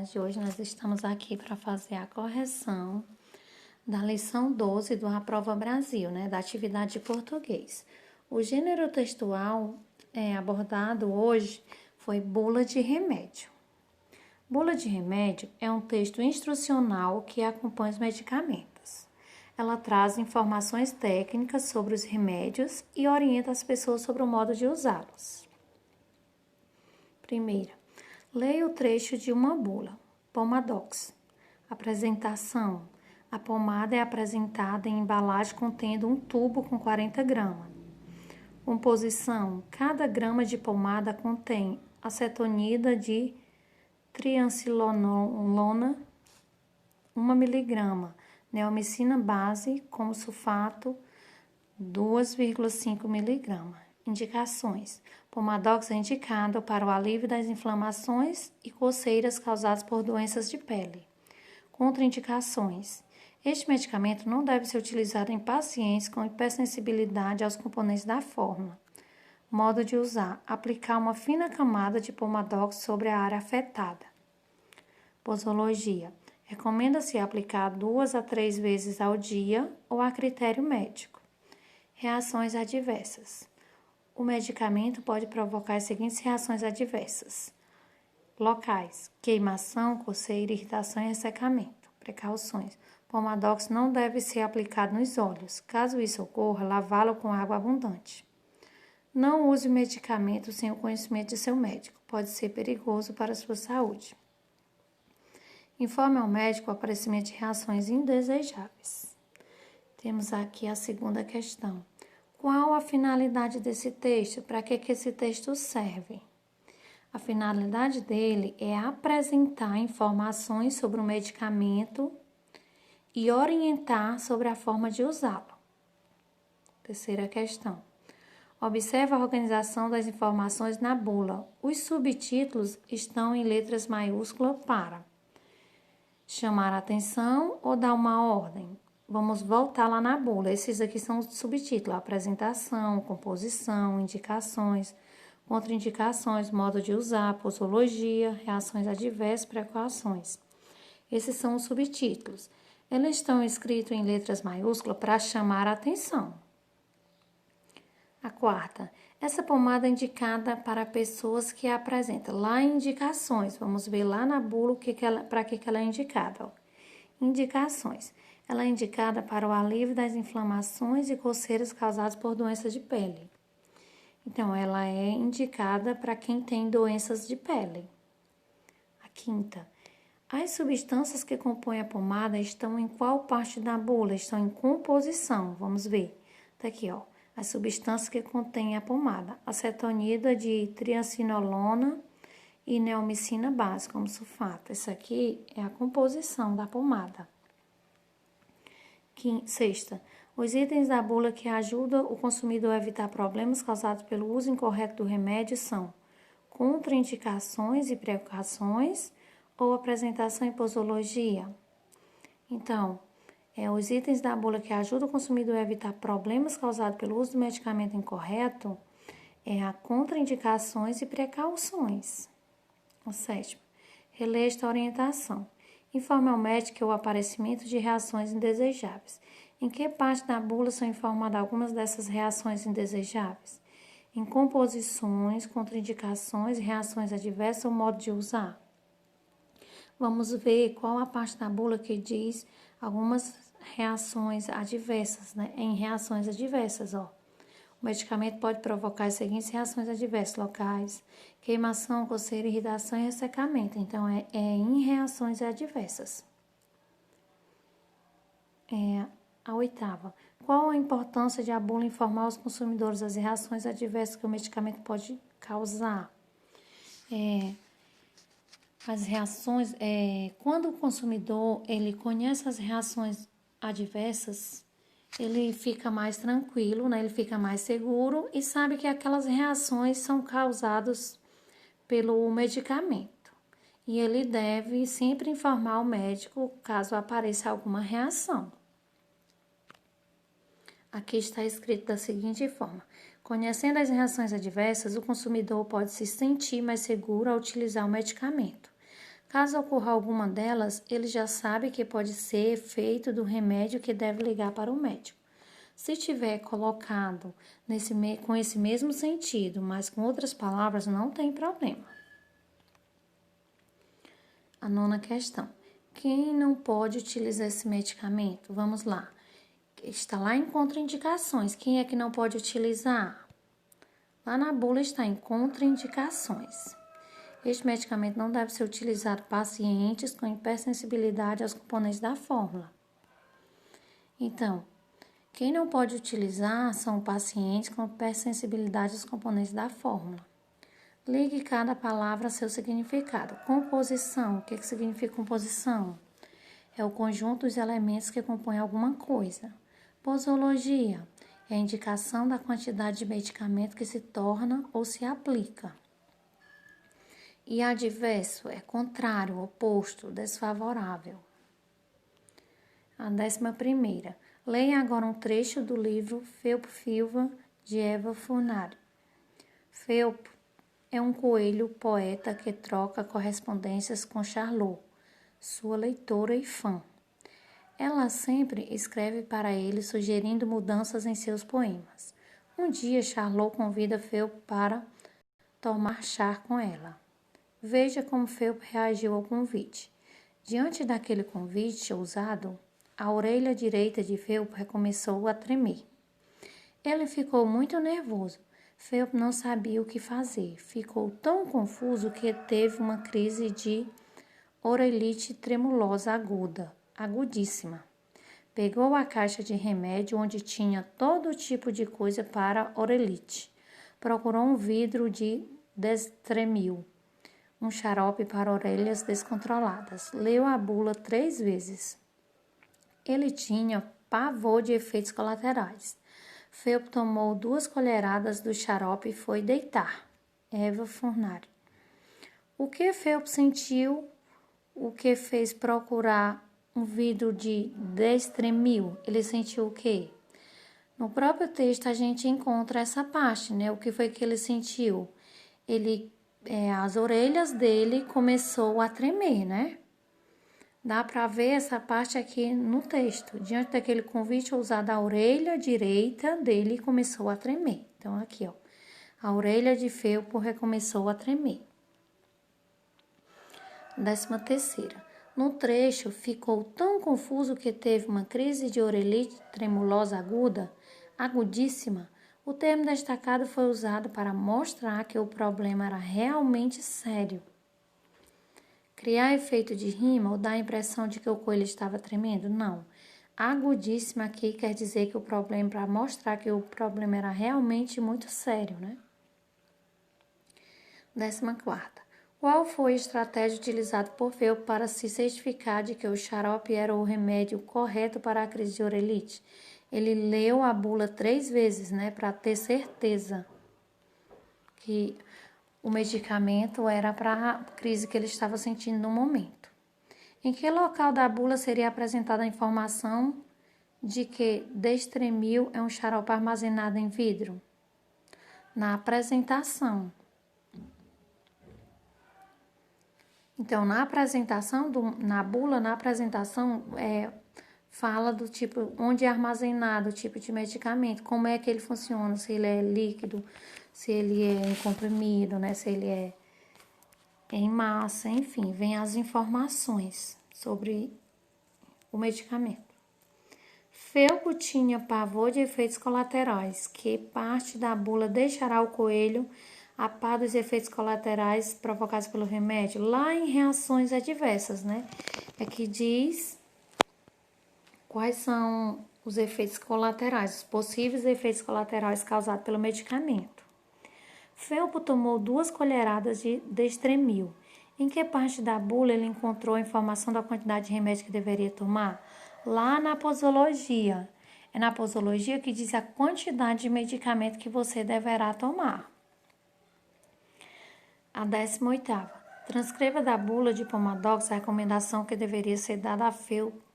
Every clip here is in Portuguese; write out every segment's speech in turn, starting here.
tarde. Hoje nós estamos aqui para fazer a correção da lição 12 do Aprova Brasil, da atividade de português. O gênero textual abordado hoje foi bula de remédio. Bula de remédio é um texto instrucional que acompanha os medicamentos. Ela traz informações técnicas sobre os remédios e orienta as pessoas sobre o modo de usá-los. Primeira, leia o trecho de uma bula. Pomadox. Apresentação. A pomada é apresentada em embalagem contendo um tubo com 40 gramas. Composição. Cada grama de pomada contém acetonida de triancinolona, 1 mg, neomicina base como sulfato, 2,5 mg. Indicações. Pomadox é indicado para o alívio das inflamações e coceiras causadas por doenças de pele. Contraindicações. Este medicamento não deve ser utilizado em pacientes com hipersensibilidade aos componentes da fórmula. Modo de usar. Aplicar uma fina camada de Pomadox sobre a área afetada. Posologia. Recomenda-se aplicar 2 a 3 vezes ao dia ou a critério médico. Reações adversas. O medicamento pode provocar as seguintes reações adversas. Locais: queimação, coceira, irritação e ressecamento. Precauções: Pomadox não deve ser aplicado nos olhos. Caso isso ocorra, lavá-lo com água abundante. Não use o medicamento sem o conhecimento de seu médico. Pode ser perigoso para a sua saúde. Informe ao médico o aparecimento de reações indesejáveis. Temos aqui a segunda questão. Qual a finalidade desse texto? Para que esse texto serve? A finalidade dele é apresentar informações sobre o medicamento e orientar sobre a forma de usá-lo. Terceira questão. Observe a organização das informações na bula. Os subtítulos estão em letras maiúsculas para chamar a atenção ou dar uma ordem. Vamos voltar lá na bula. Esses aqui são os subtítulos: apresentação, composição, indicações, contraindicações, modo de usar, posologia, reações adversas, precauções. Esses são os subtítulos. Eles estão escritos em letras maiúsculas para chamar a atenção. A quarta, essa pomada é indicada para pessoas que apresentam. Lá em indicações, vamos ver lá na bula para que ela é indicada. Indicações. Ela é indicada para o alívio das inflamações e coceiras causadas por doenças de pele. Então, ela é indicada para quem tem doenças de pele. A quinta. As substâncias que compõem a pomada estão em qual parte da bula? Estão em composição. Vamos ver. Tá aqui, ó. As substâncias que contêm a pomada. Acetonida de triancinolona e neomicina base, como sulfato. Essa aqui é a composição da pomada. Sexta, os itens da bula que ajudam o consumidor a evitar problemas causados pelo uso incorreto do remédio são contraindicações e precauções ou apresentação e posologia. Então, os itens da bula que ajudam o consumidor a evitar problemas causados pelo uso do medicamento incorreto é a contraindicações e precauções. O sétimo, releia esta orientação. Informe ao médico o aparecimento de reações indesejáveis. Em que parte da bula são informadas algumas dessas reações indesejáveis? Em composições, contraindicações, reações adversas ou modo de usar? Vamos ver qual a parte da bula que diz algumas reações adversas, Em reações adversas, ó. O medicamento pode provocar as seguintes reações adversas locais: queimação, coceira, irritação e ressecamento. Então, é em reações adversas. A oitava. Qual a importância de a bula informar os consumidores das reações adversas que o medicamento pode causar? As reações, quando o consumidor ele conhece as reações adversas, ele fica mais tranquilo, Ele fica mais seguro e sabe que aquelas reações são causadas pelo medicamento. E ele deve sempre informar o médico caso apareça alguma reação. Aqui está escrito da seguinte forma: conhecendo as reações adversas, o consumidor pode se sentir mais seguro ao utilizar o medicamento. Caso ocorra alguma delas, ele já sabe que pode ser efeito do remédio que deve ligar para o médico. Se tiver colocado com esse mesmo sentido, mas com outras palavras, não tem problema. A 9ª questão. Quem não pode utilizar esse medicamento? Vamos lá. Está lá em contraindicações. Quem é que não pode utilizar? Lá na bula está em contraindicações. Este medicamento não deve ser utilizado por pacientes com hipersensibilidade aos componentes da fórmula. Então, quem não pode utilizar são pacientes com hipersensibilidade aos componentes da fórmula. Ligue cada palavra a seu significado. Composição. O que significa composição? É o conjunto dos elementos que compõem alguma coisa. Posologia é a indicação da quantidade de medicamento que se torna ou se aplica. E adverso é contrário, oposto, desfavorável. A 11ª. Leia agora um trecho do livro Felpo-Filva, de Eva Furnari. Felpo é um coelho poeta que troca correspondências com Charlot, sua leitora e fã. Ela sempre escreve para ele sugerindo mudanças em seus poemas. Um dia, Charlot convida Felpo para tomar chá com ela. Veja como Felpo reagiu ao convite. Diante daquele convite ousado, a orelha direita de Felpo recomeçou a tremer. Ele ficou muito nervoso. Felpo não sabia o que fazer. Ficou tão confuso que teve uma crise de orelite tremulosa agudíssima. Pegou a caixa de remédio onde tinha todo tipo de coisa para orelite. Procurou um vidro de Destremil, um xarope para orelhas descontroladas. Leu a bula 3 vezes. Ele tinha pavor de efeitos colaterais. Felpo tomou 2 colheradas do xarope e foi deitar. Eva Furnari. O que Felpo sentiu? O que fez procurar um vidro de Destremil? Ele sentiu o quê? No próprio texto a gente encontra essa parte, né? O que foi que ele sentiu? As orelhas dele começou a tremer, né? Dá para ver essa parte aqui no texto. Diante daquele convite ousado, a orelha direita dele começou a tremer. Então, aqui, ó. A orelha de Felpo recomeçou a tremer. 13ª. No trecho, ficou tão confuso que teve uma crise de orelite tremulosa agudíssima. O termo destacado foi usado para mostrar que o problema era realmente sério. Criar efeito de rima ou dar a impressão de que o coelho estava tremendo? Não. Agudíssima aqui quer dizer que o problema, para mostrar que o problema era realmente muito sério, né? 14ª. Qual foi a estratégia utilizada por Felpo para se certificar de que o xarope era o remédio correto para a crise de orelite? Ele leu a bula 3 vezes, né, para ter certeza que o medicamento era para a crise que ele estava sentindo no momento. Em que local da bula seria apresentada a informação de que Destremil é um xarope armazenado em vidro? Na apresentação. Então, na apresentação, na bula, fala do tipo, onde é armazenado o tipo de medicamento, como é que ele funciona, se ele é líquido, se ele é em comprimido, né, se ele é em massa, enfim, vem as informações sobre o medicamento. Felpo tinha pavor de efeitos colaterais, que parte da bula deixará o coelho a par dos efeitos colaterais provocados pelo remédio, lá em reações adversas, né? É que diz quais são os efeitos colaterais, os possíveis efeitos colaterais causados pelo medicamento. Felpo tomou 2 colheradas de Destremil. Em que parte da bula ele encontrou a informação da quantidade de remédio que deveria tomar? Lá na posologia. É na posologia que diz a quantidade de medicamento que você deverá tomar. A 18ª. Transcreva da bula de Pomadox a recomendação que deveria ser dada a Felpo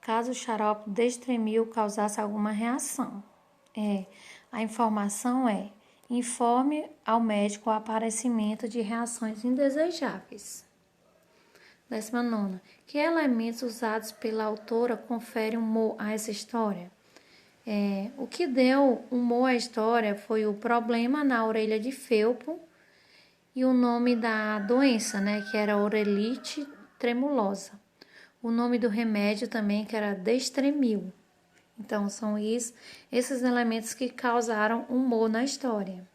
caso o xarope Destremil causasse alguma reação. A informação é: informe ao médico o aparecimento de reações indesejáveis. 19ª. Que elementos usados pela autora conferem humor a essa história? O que deu humor à história foi o problema na orelha de Felpo e o nome da doença, que era orelite tremulosa. O nome do remédio também, que era Destremil. Então, são esses elementos que causaram humor na história.